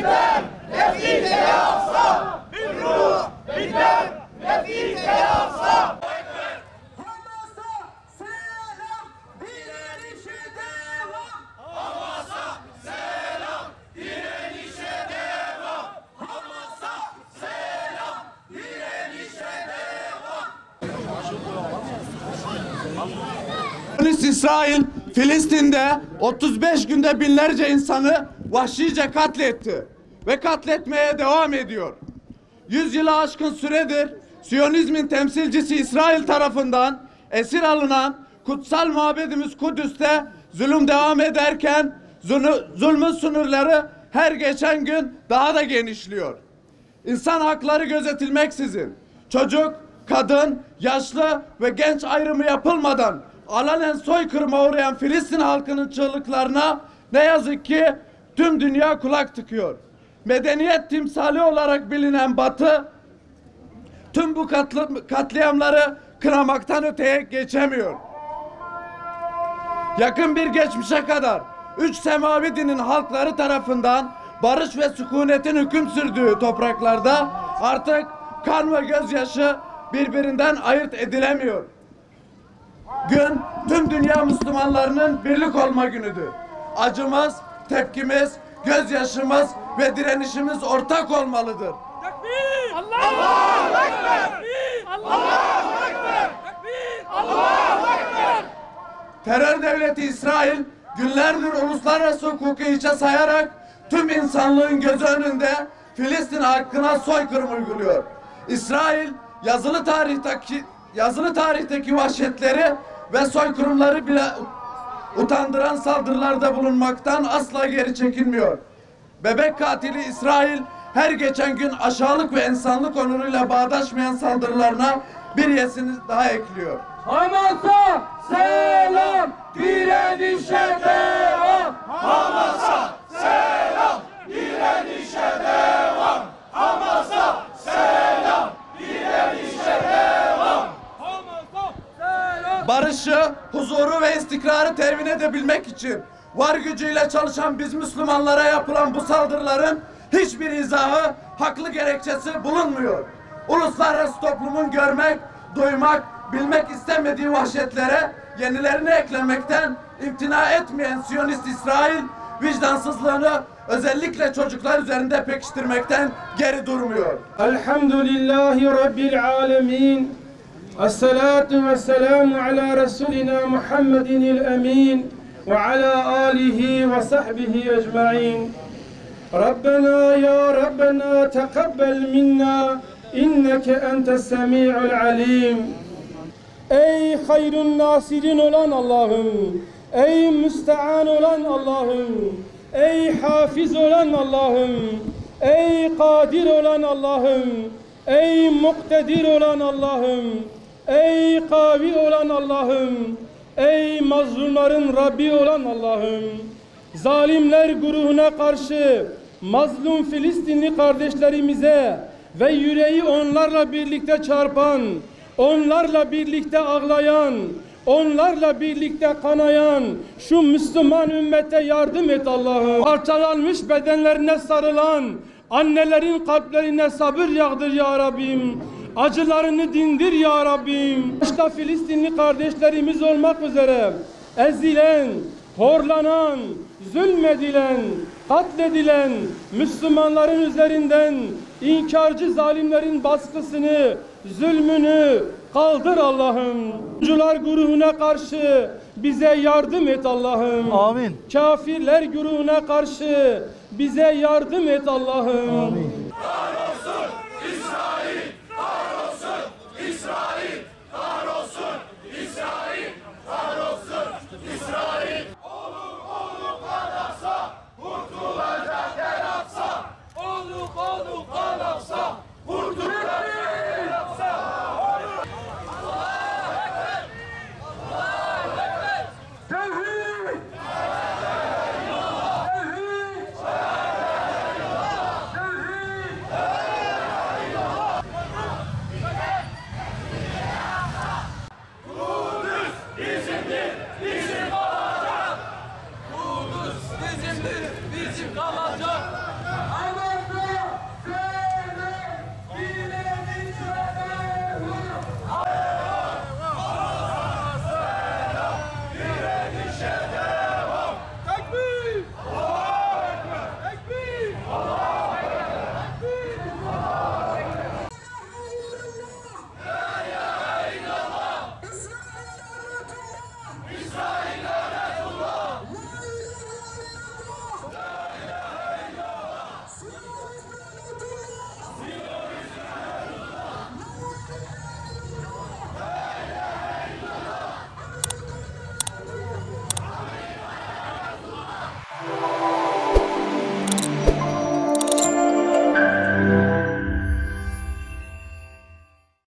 بالدم نفديك يا أقصى بالروح بالدم نفديك يا أقصى İsrail, Filistin'de 35 günde binlerce insanı vahşice katletti ve katletmeye devam ediyor. 100 yılı aşkın süredir Siyonizmin temsilcisi İsrail tarafından esir alınan kutsal mabedimiz Kudüs'te zulüm devam ederken zulmün sınırları her geçen gün daha da genişliyor. İnsan hakları gözetilmeksizin çocuk, kadın, yaşlı ve genç ayrımı yapılmadan alanen soykırıma uğrayan Filistin halkının çığlıklarına ne yazık ki tüm dünya kulak tıkıyor. Medeniyet timsali olarak bilinen Batı tüm bu katliamları kınamaktan öteye geçemiyor. Yakın bir geçmişe kadar 3 semavi dinin halkları tarafından barış ve sükunetin hüküm sürdüğü topraklarda artık kan ve gözyaşı birbirinden ayırt edilemiyor. Gün tüm dünya Müslümanlarının birlik olma günüdür. Acımız, tepkimiz, gözyaşımız ve direnişimiz ortak olmalıdır. Tekbir! Allahu Ekber! Allahu Ekber! Allahu Ekber! Terör devleti İsrail günlerdir uluslararası hukuku hiçe sayarak tüm insanlığın gözü önünde Filistin halkına soykırım uyguluyor. İsrail yazılı tarihteki vahşetleri ve soykırımları bile utandıran saldırılarda bulunmaktan asla geri çekilmiyor. Bebek katili İsrail her geçen gün aşağılık ve insanlık onuruyla bağdaşmayan saldırılarına bir yesini daha ekliyor. Hamas'a selam, direnişe devam. Hamas'a selam, direnişe devam. Hamas'a selam, direnişe devam. Hamas'a selam. Barışı, huzuru ve istikrarı temin edebilmek için var gücüyle çalışan biz Müslümanlara yapılan bu saldırıların hiçbir izahı, haklı gerekçesi bulunmuyor. Uluslararası toplumun görmek, duymak, bilmek istemediği vahşetlere yenilerini eklemekten imtina etmeyen Siyonist İsrail vicdansızlığını özellikle çocuklar üzerinde pekiştirmekten geri durmuyor. Elhamdülillahi Rabbil alemin. Esselatu vesselamu ala Resulina Muhammedinil emin ve ala alihi ve sahbihi ecma'in. Rabbena ya Rabbena teqabbel minna inneke entes semi'ul alim. Ey hayrun nasirin olan Allah'ım, ey müstean olan Allah'ım, ey hafiz olan Allah'ım, ey kadir olan Allah'ım, ey muktedir olan Allah'ım, ey kavi olan Allah'ım, ey mazlumların Rabbi olan Allah'ım, zalimler grubuna karşı mazlum Filistinli kardeşlerimize ve yüreği onlarla birlikte çarpan, onlarla birlikte ağlayan, onlarla birlikte kanayan şu Müslüman ümmete yardım et Allah'ım. Parçalanmış bedenlerine sarılan annelerin kalplerine sabır yağdır ya Rabbim. Acılarını dindir ya Rabbim. Başta Filistinli kardeşlerimiz olmak üzere ezilen, horlanan, zulmedilen, katledilen Müslümanların üzerinden inkarcı zalimlerin baskısını, zulmünü kaldır Allah'ım. Sucular grubuna karşı bize yardım et Allah'ım. Amin. Kafirler grubuna karşı bize yardım et Allah'ım. Amin. Kahrolsun İsrail! Kahrolsun İsrail! Kahrolsun İsrail! Kahrolsun İsrail! Olup kalaksa kurtulacak el Aksa! Olup kalaksa kurtulacak el Aksa! Allahu Ekber! Allahu Ekber! Tevhid! Kudüs bizimdir, bizim kalacak. Kudüs bizimdir, bizim kalacak.